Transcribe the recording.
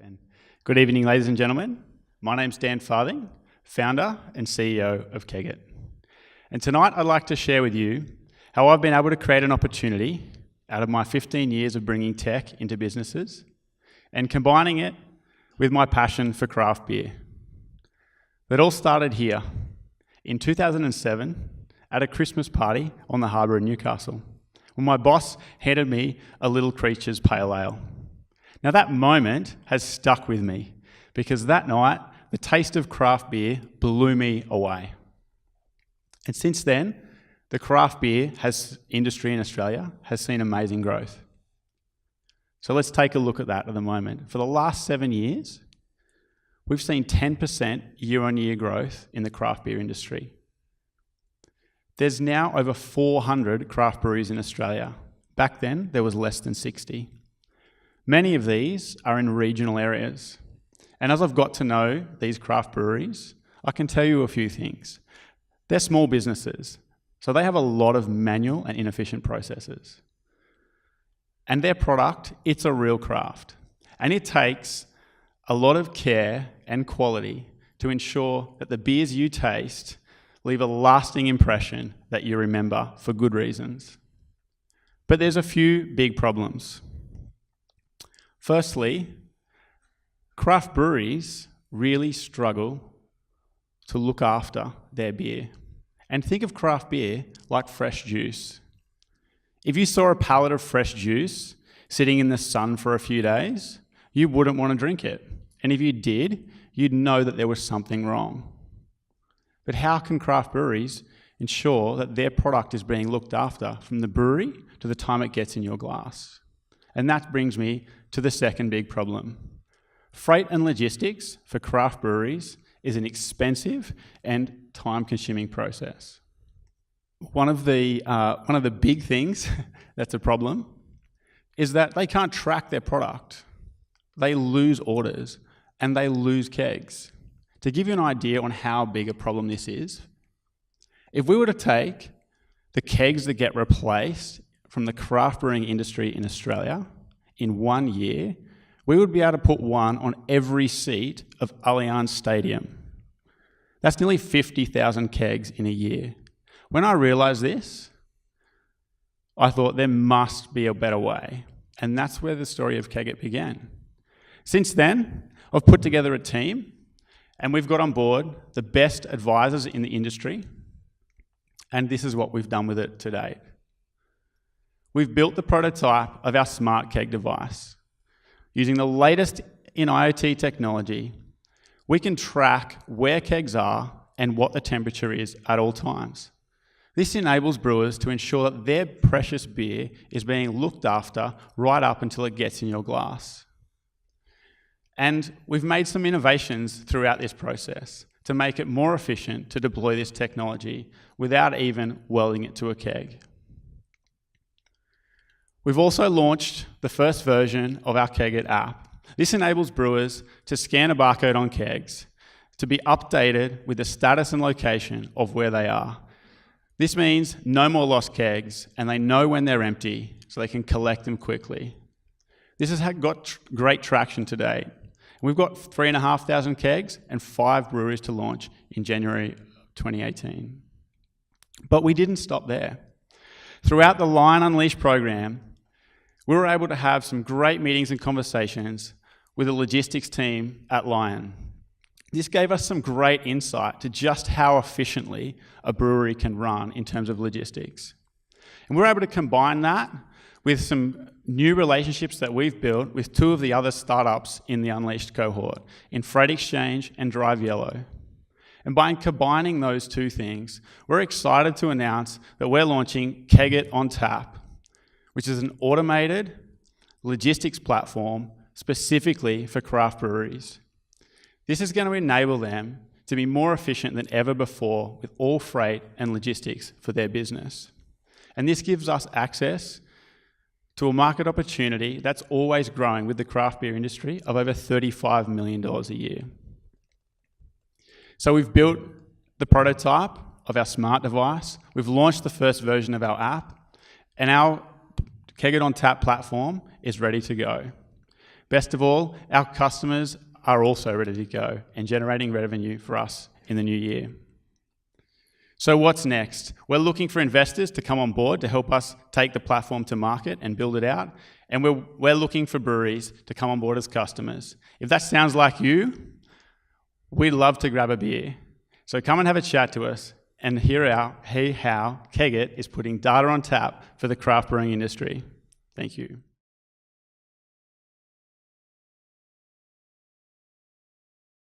Ben. Good evening, ladies and gentlemen. My name's Dan Farthing, founder and CEO of Kegit. And tonight I'd like to share with you how I've been able to create an opportunity out of my 15 years of bringing tech into businesses and combining it with my passion for craft beer. It all started here in 2007 at a Christmas party on the harbour in Newcastle, when my boss handed me a Little Creatures Pale Ale. Now that moment has stuck with me because that night the taste of craft beer blew me away. And since then, the craft beer industry in Australia has seen amazing growth. So let's take a look at that at the moment. For the last 7 years, we've seen 10% year-on-year growth in the craft beer industry. There's now over 400 craft breweries in Australia. Back then, there was less than 60. Many of these are in regional areas. And as I've got to know these craft breweries, I can tell you a few things. They're small businesses, so they have a lot of manual and inefficient processes. And their product, it's a real craft. And it takes a lot of care and quality to ensure that the beers you taste leave a lasting impression that you remember for good reasons. But there's a few big problems. Firstly, craft breweries really struggle to look after their beer. And think of craft beer like fresh juice. If you saw a pallet of fresh juice sitting in the sun for a few days, you wouldn't want to drink it. And if you did, you'd know that there was something wrong. But how can craft breweries ensure that their product is being looked after from the brewery to the time it gets in your glass? And that brings me to the second big problem. Freight and logistics for craft breweries is an expensive and time-consuming process. One of the big things that's a problem is that they can't track their product. They lose orders and they lose kegs. To give you an idea on how big a problem this is, if we were to take the kegs that get replaced from the craft brewing industry in Australia in 1 year, we would be able to put one on every seat of Allianz Stadium. That's nearly 50,000 kegs in a year. When I realised this, I thought there must be a better way. And that's where the story of Kegit began. Since then, I've put together a team and we've got on board the best advisors in the industry. And this is what we've done with it to date. We've built the prototype of our smart keg device. Using the latest in IoT technology, we can track where kegs are and what the temperature is at all times. This enables brewers to ensure that their precious beer is being looked after right up until it gets in your glass. And we've made some innovations throughout this process to make it more efficient to deploy this technology without even welding it to a keg. We've also launched the first version of our Kegit app. This enables brewers to scan a barcode on kegs to be updated with the status and location of where they are. This means no more lost kegs, and they know when they're empty, so they can collect them quickly. This has got great traction to date. We've got 3,500 kegs and 5 breweries to launch in January 2018. But we didn't stop there. Throughout the Lion Unleashed program, we were able to have some great meetings and conversations with the logistics team at Lion. This gave us some great insight to just how efficiently a brewery can run in terms of logistics. And we were able to combine that with some new relationships that we've built with 2 of the other startups in the Unleashed cohort, in Freight Exchange and Drive Yellow. And by combining those 2 things, we're excited to announce that we're launching Kegit on Tap, which is an automated logistics platform specifically for craft breweries. This is going to enable them to be more efficient than ever before with all freight and logistics for their business. And this gives us access to a market opportunity that's always growing with the craft beer industry of over $35 million a year. So we've built the prototype of our smart device, we've launched the first version of our app, and our Kegit on Tap platform is ready to go. Best of all, our customers are also ready to go and generating revenue for us in the new year. So what's next? We're looking for investors to come on board to help us take the platform to market and build it out. And we're looking for breweries to come on board as customers. If that sounds like you, we'd love to grab a beer. So come and have a chat to us and hear how Kegit is putting data on tap for the craft brewing industry. Thank you.